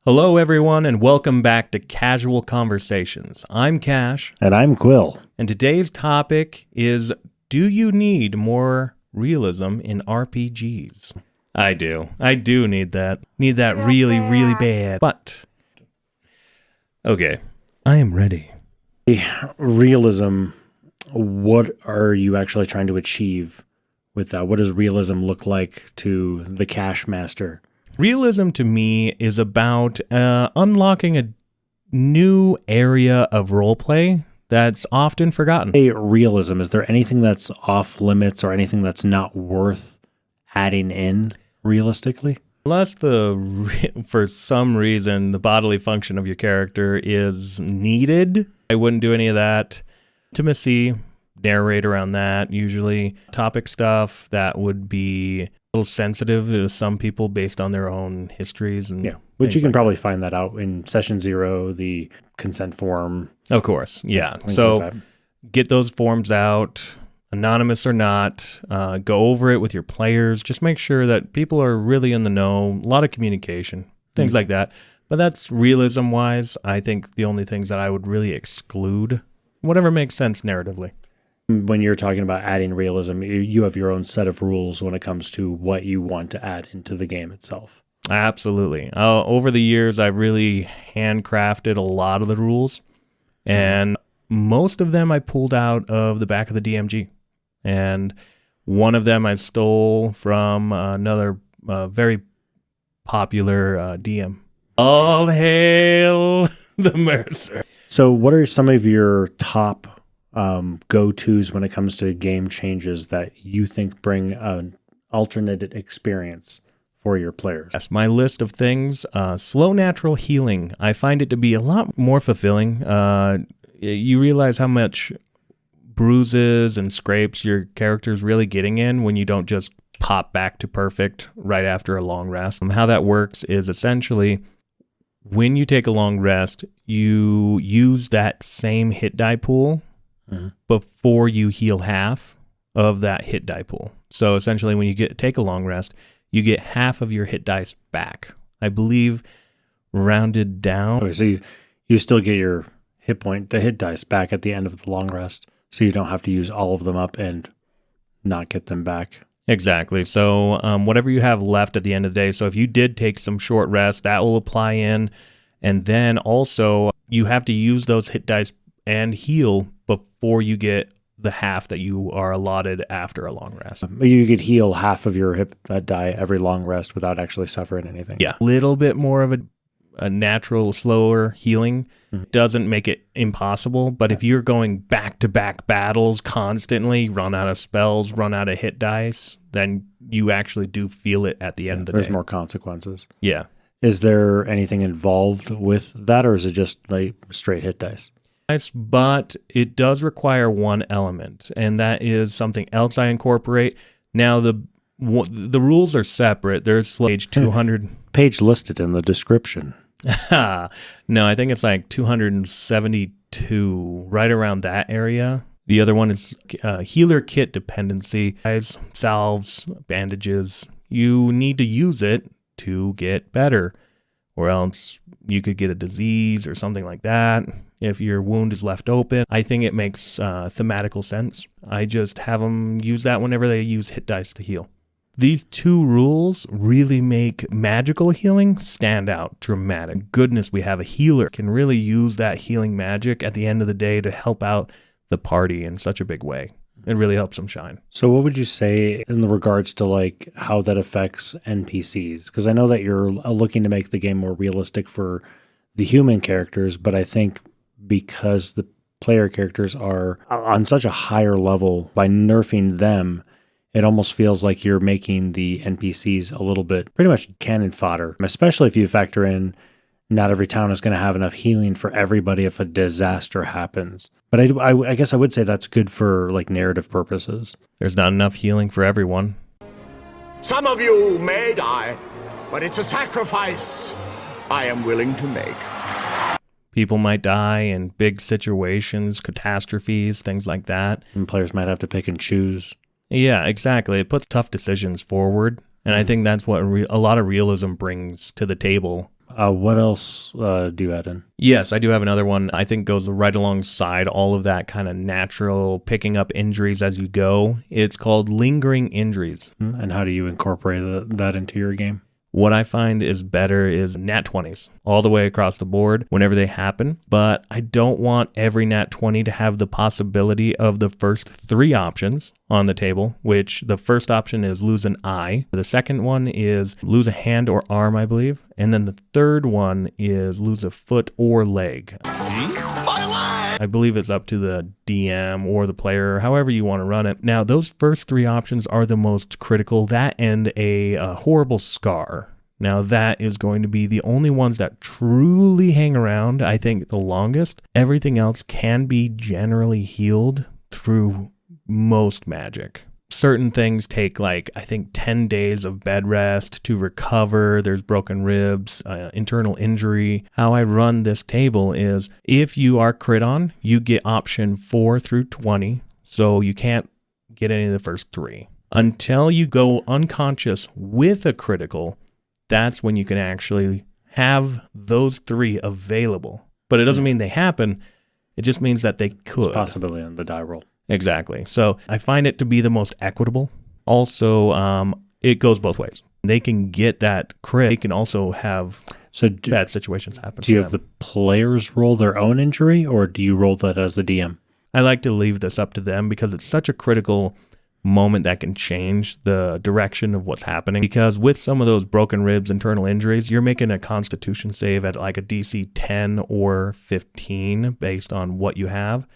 Hello, everyone, and welcome back to Casual Conversations. I'm Cash. And I'm Quill. And today's topic is, do you need more realism in RPGs? I do. I do need that. Need that really, really bad. But, okay, I am ready. Realism, what are you actually trying to achieve with that? What does realism look like to the Cash Master? Realism to me is about unlocking a new area of roleplay that's often forgotten. Hey, realism, is there anything that's off limits or anything that's not worth adding in realistically? Unless for some reason the bodily function of your character is needed, I wouldn't do any of that. Intimacy, narrate around that, usually. Topic stuff that would be a little sensitive to some people based on their own histories. And which you can probably find that out in Session 0, the consent form. Of course, yeah. So like get those forms out, anonymous or not, go over it with your players. Just make sure that people are really in the know, a lot of communication, things like that. But that's realism-wise, I think the only things that I would really exclude, whatever makes sense narratively. When you're talking about adding realism, you have your own set of rules when it comes to what you want to add into the game itself. Absolutely. Over the years, I've really handcrafted a lot of the rules, and most of them I pulled out of the back of the DMG. And one of them I stole from another very popular DM. All hail the Mercer. So what are some of your top go-tos when it comes to game changes that you think bring an alternate experience for your players? Yes, my list of things, slow natural healing. I find it to be a lot more fulfilling. You realize how much bruises and scrapes your character's really getting in when you don't just pop back to perfect right after a long rest. How that works is essentially when you take a long rest, you use that same hit die pool before you heal half of that hit die pool. So essentially when you take a long rest, you get half of your hit dice back. I believe rounded down. Okay, so you still get your the hit dice back at the end of the long rest, so you don't have to use all of them up and not get them back. Exactly. So whatever you have left at the end of the day. So if you did take some short rest, that will apply in. And then also you have to use those hit dice and heal before you get the half that you are allotted after a long rest. You could heal half of your hit die every long rest without actually suffering anything. Yeah. A little bit more of a natural, slower healing doesn't make it impossible. But if you're going back-to-back battles constantly, run out of spells, run out of hit dice, then you actually do feel it at the end of the day. There's more consequences. Yeah. Is there anything involved with that, or is it just like straight hit dice? But it does require one element, and that is something else I incorporate. Now, the rules are separate. There's page 200. Page listed in the description. No, I think it's like 272, right around that area. The other one is healer kit dependency. Salves, bandages. You need to use it to get better, or else you could get a disease or something like that if your wound is left open. I think it makes thematical sense. I just have them use that whenever they use hit dice to heal. These two rules really make magical healing stand out dramatic. Goodness, we have a healer can really use that healing magic at the end of the day to help out the party in such a big way. It really helps them shine. So what would you say in the regards to like how that affects NPCs? Because I know that you're looking to make the game more realistic for the human characters, but I think because the player characters are on such a higher level, by nerfing them, it almost feels like you're making the NPCs a little bit pretty much cannon fodder, especially if you factor in not every town is going to have enough healing for everybody if a disaster happens. But I guess I would say that's good for like narrative purposes. There's not enough healing for everyone. Some of you may die, but it's a sacrifice I am willing to make. People might die in big situations, catastrophes, things like that. And players might have to pick and choose. Yeah, exactly. It puts tough decisions forward. And I think that's what a lot of realism brings to the table. What else do you add in? Yes, I do have another one. I think goes right alongside all of that kind of natural picking up injuries as you go. It's called lingering injuries. And how do you incorporate that into your game? What I find is better is nat 20s all the way across the board whenever they happen, but I don't want every nat 20 to have the possibility of the first 3 options on the table, which the first option is lose an eye. The second one is lose a hand or arm, I believe. And then the third one is lose a foot or leg. I believe it's up to the DM or the player, however you want to run it. Now, those first 3 options are the most critical, that and a horrible scar. Now, that is going to be the only ones that truly hang around, I think, the longest. Everything else can be generally healed through most magic. Certain things take I think 10 days of bed rest to recover. There's broken ribs, internal injury. How I run this table is if you are crit on, you get option 4 through 20. So you can't get any of the first 3. Until you go unconscious with a critical, that's when you can actually have those 3 available. But it doesn't mean they happen. It just means that they could. It's possibly on the die roll. Exactly. So I find it to be the most equitable. Also, it goes both ways. They can get that crit. They can also have bad situations happen. Do you have the players roll their own injury, or do you roll that as the DM? I like to leave this up to them because it's such a critical moment that can change the direction of what's happening. Because with some of those broken ribs, internal injuries, you're making a constitution save at a DC 10 or 15 based on what you have.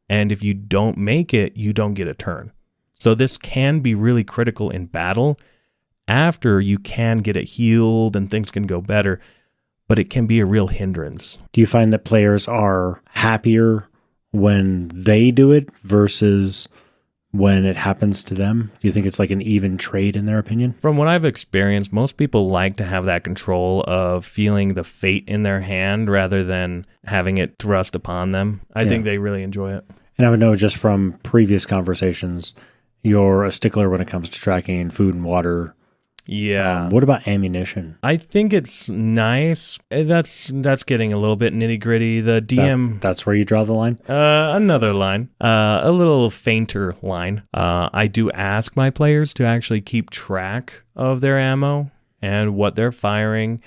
And if you don't make it, you don't get a turn. So this can be really critical in battle. After, you can get it healed and things can go better, but it can be a real hindrance. Do you find that players are happier when they do it versus when it happens to them? Do you think it's like an even trade in their opinion? From what I've experienced, most people like to have that control of feeling the fate in their hand rather than having it thrust upon them. I think they really enjoy it. And I would know just from previous conversations, you're a stickler when it comes to tracking food and water. Yeah. What about ammunition? I think it's nice. That's getting a little bit nitty gritty. The DM. That's where you draw the line? Another line. A little fainter line. I do ask my players to actually keep track of their ammo and what they're firing,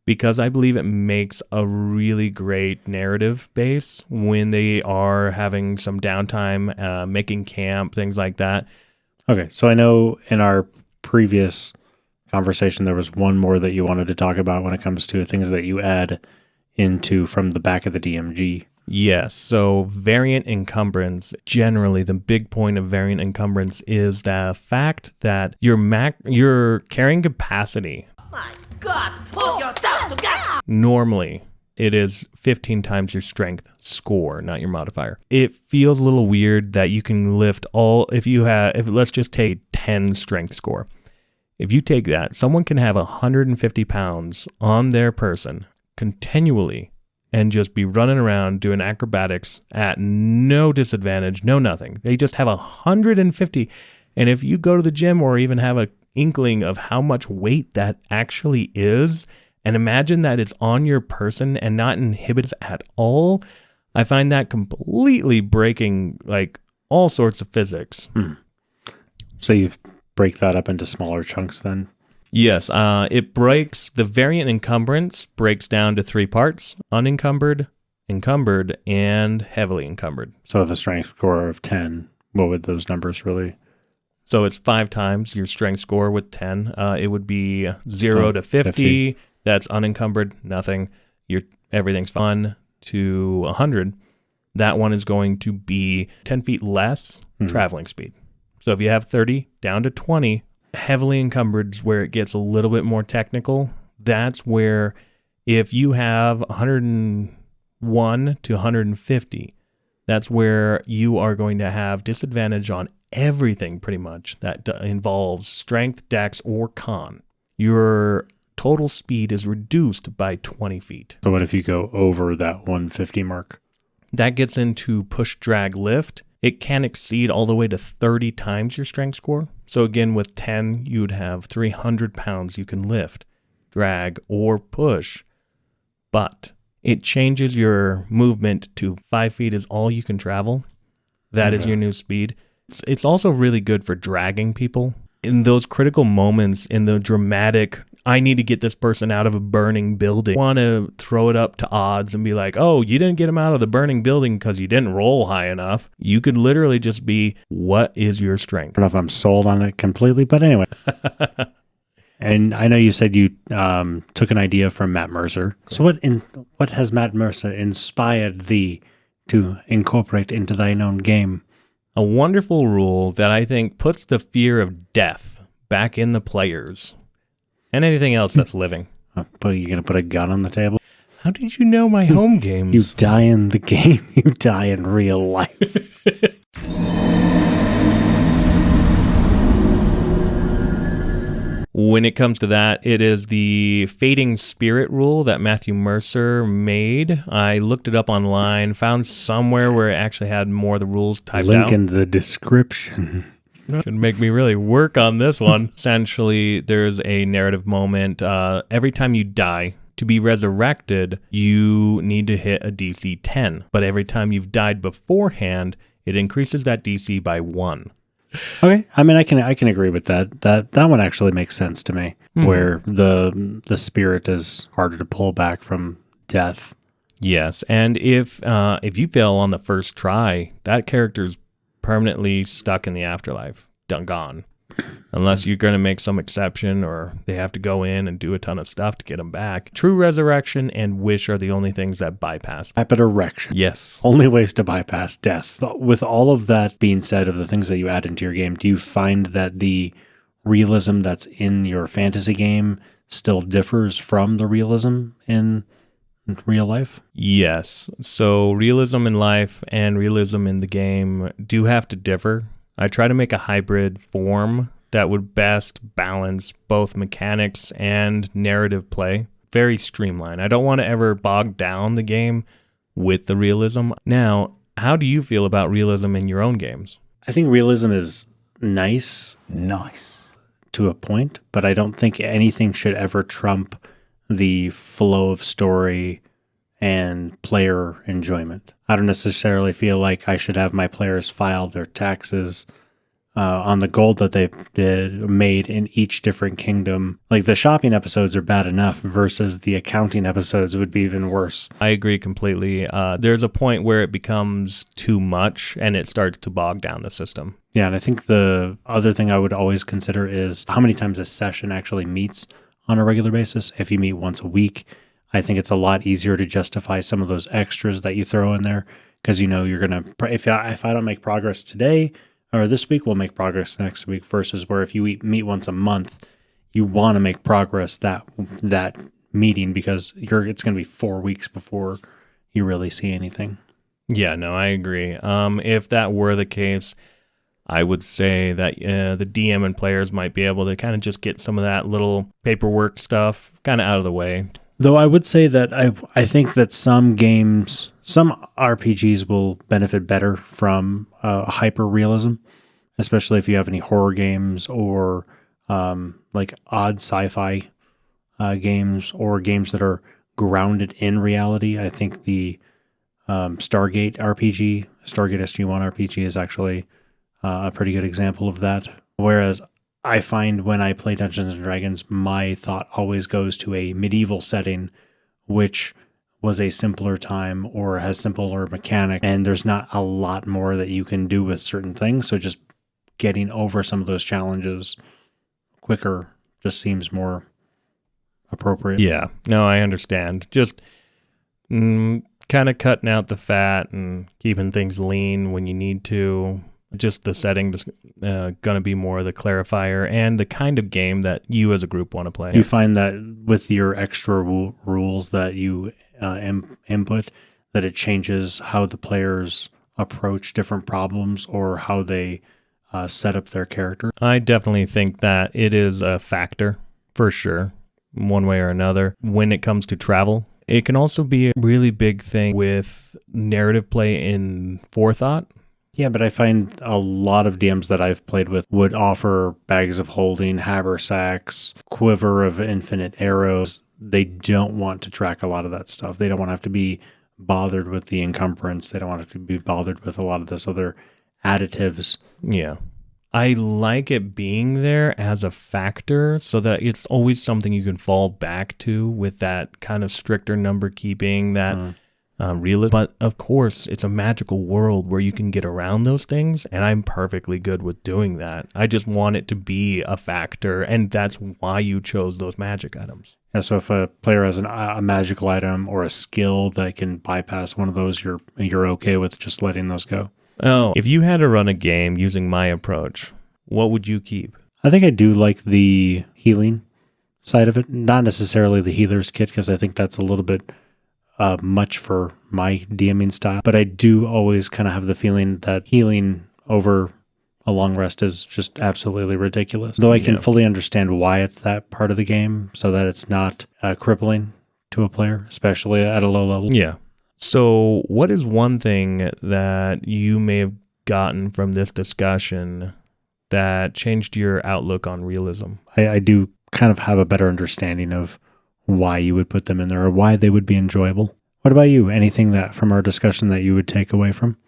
because I believe it makes a really great narrative base when they are having some downtime, making camp, things like that. Okay, so I know in our previous conversation there was one more that you wanted to talk about when it comes to things that you add into from the back of the DMG. Yes, so variant encumbrance, generally the big point of variant encumbrance is the fact that your carrying capacity, My God, pull yourself together! normally it is 15 times your strength score, not your modifier. It feels a little weird that you can lift if let's just take 10 strength score. If you take that, someone can have 150 pounds on their person continually and just be running around doing acrobatics at no disadvantage, no nothing. They just have 150. And if you go to the gym or even have an inkling of how much weight that actually is, and imagine that it's on your person and not inhibits at all, I find that completely breaking all sorts of physics. So you break that up into smaller chunks then? Yes, the variant encumbrance breaks down to 3 parts: unencumbered, encumbered, and heavily encumbered. So the strength score of 10, what would those numbers really? So it's 5 times your strength score with 10. It would be 0 to 50. That's unencumbered, nothing. Everything's fun. To 100, that one is going to be 10 feet less traveling speed. So if you have 30 down to 20, heavily encumbered is where it gets a little bit more technical. That's where if you have 101 to 150, that's where you are going to have disadvantage on everything pretty much that involves strength, dex, or con. Your total speed is reduced by 20 feet. So what if you go over that 150 mark? That gets into push, drag, lift. It can exceed all the way to 30 times your strength score. So again, with 10, you'd have 300 pounds you can lift, drag, or push. but it changes your movement to 5 feet is all you can travel. That is your new speed. It's also really good for dragging people. In those critical moments, in the dramatic, I need to get this person out of a burning building, want to throw it up to odds and be like, oh, you didn't get him out of the burning building because you didn't roll high enough. You could literally just be, what is your strength? I don't know if I'm sold on it completely, but anyway. And I know you said you took an idea from Matt Mercer. So what has Matt Mercer inspired thee to incorporate into thine own game? A wonderful rule that I think puts the fear of death back in the players and anything else that's living. But you're going to put a gun on the table? How did you know my home games? You die in the game. You die in real life. When it comes to that, it is the Fading Spirit rule that Matthew Mercer made. I looked it up online, found somewhere where it actually had more of the rules typed out. Link in the description. Should make me really work on this one. Essentially, there's a narrative moment. Every time you die, to be resurrected, you need to hit a DC 10. But every time you've died beforehand, it increases that DC by 1. Okay, I mean, I can agree with that. That one actually makes sense to me, where the spirit is harder to pull back from death. Yes, and if you fail on the first try, that character's permanently stuck in the afterlife, gone. Unless you're going to make some exception or they have to go in and do a ton of stuff to get them back. True Resurrection and Wish are the only things that bypass. Rapid Erection. Yes. Only ways to bypass death. With all of that being said, of the things that you add into your game, do you find that the realism that's in your fantasy game still differs from the realism in real life? Yes. So realism in life and realism in the game do have to differ. I try to make a hybrid form that would best balance both mechanics and narrative play. Very streamlined. I don't want to ever bog down the game with the realism. Now, how do you feel about realism in your own games? I think realism is nice. Nice. To a point, but I don't think anything should ever trump the flow of story and player enjoyment. I don't necessarily feel like I should have my players file their taxes on the gold that they made in each different kingdom. Like the shopping episodes are bad enough versus the accounting episodes would be even worse. I agree completely. There's a point where it becomes too much and it starts to bog down the system. Yeah, and I think the other thing I would always consider is how many times a session actually meets on a regular basis. If you meet once a week, I think it's a lot easier to justify some of those extras that you throw in there because you know you're going to, if I don't make progress today or this week, we'll make progress next week versus where if you meet once a month, you want to make progress that meeting because it's going to be 4 weeks before you really see anything. Yeah, no, I agree. If that were the case, I would say that the DM and players might be able to kind of just get some of that little paperwork stuff kind of out of the way. Though I would say that I think that some games, some RPGs will benefit better from hyper-realism, especially if you have any horror games or like odd sci-fi games or games that are grounded in reality. I think the Stargate RPG, Stargate SG-1 RPG is actually a pretty good example of that. Whereas I find when I play Dungeons & Dragons, my thought always goes to a medieval setting, which was a simpler time or has simpler mechanic, and there's not a lot more that you can do with certain things. So just getting over some of those challenges quicker just seems more appropriate. Yeah, no, I understand. Just kind of cutting out the fat and keeping things lean when you need to. Just the setting is going to be more the clarifier and the kind of game that you as a group want to play. You find that with your extra rules that you input, that it changes how the players approach different problems or how they set up their character? I definitely think that it is a factor, for sure, one way or another. When it comes to travel, it can also be a really big thing with narrative play in forethought. Yeah, but I find a lot of DMs that I've played with would offer bags of holding, haversacks, quiver of infinite arrows. they don't want to track a lot of that stuff. They don't want to have to be bothered with the encumbrance. They don't want to be bothered with a lot of this other additives. Yeah. I like it being there as a factor so that it's always something you can fall back to with that kind of stricter number keeping, that realism. But of course, it's a magical world where you can get around those things, and I'm perfectly good with doing that. I just want it to be a factor, and that's why you chose those magic items. Yeah, so if a player has a magical item or a skill that can bypass one of those, you're okay with just letting those go. Oh, if you had to run a game using my approach, what would you keep? I think I do like the healing side of it. Not necessarily the healer's kit, because I think that's a little bit much for my DMing style. But I do always kind of have the feeling that healing over a long rest is just absolutely ridiculous. Though I can fully understand why it's that part of the game, so that it's not crippling to a player, especially at a low level. Yeah. So what is one thing that you may have gotten from this discussion that changed your outlook on realism? I do kind of have a better understanding of why you would put them in there or why they would be enjoyable. What about you? Anything that from our discussion that you would take away from?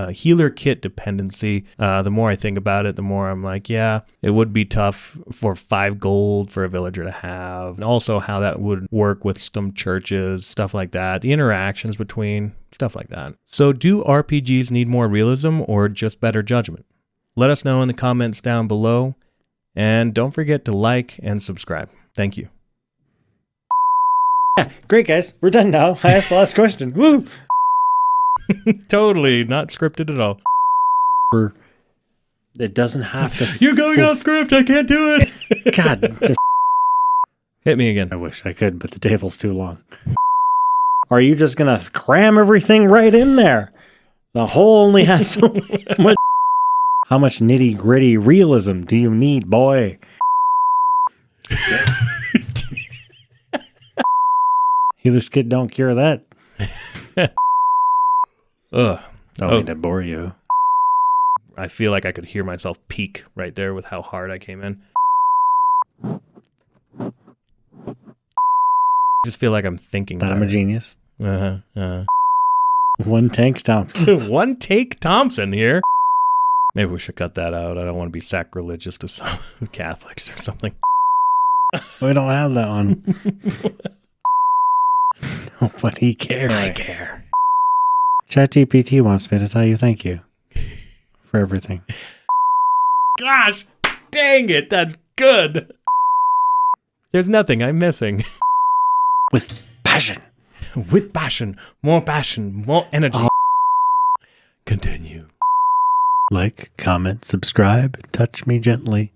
Healer Kit Dependency. The more I think about it, the more I'm like, yeah, it would be tough for 5 gold for a villager to have. And also how that would work with some churches, stuff like that. The interactions between, stuff like that. So do RPGs need more realism or just better judgment? Let us know in the comments down below. And don't forget to like and subscribe. Thank you. Yeah, great, guys. We're done now. I asked the last question. Woo! Totally not scripted at all. It doesn't have to. You're going off script. I can't do it. God. Hit me again. I wish I could, but the table's too long. Are you just going to cram everything right in there? The hole only has so much. How much nitty gritty realism do you need, boy? Healer's kit don't cure that. Ugh. Don't mean to bore you. I feel like I could hear myself peak right there with how hard I came in. I just feel like I'm thinking that I'm a genius. One tank Thompson. One take Thompson here. Maybe we should cut that out. I don't want to be sacrilegious to some Catholics or something. We don't have that one. Nobody cares. I care. ChatGPT wants me to tell you thank you for everything. Gosh, dang it. That's good. There's nothing I'm missing. With passion. With passion. More energy. Continue. Like, comment, subscribe, touch me gently.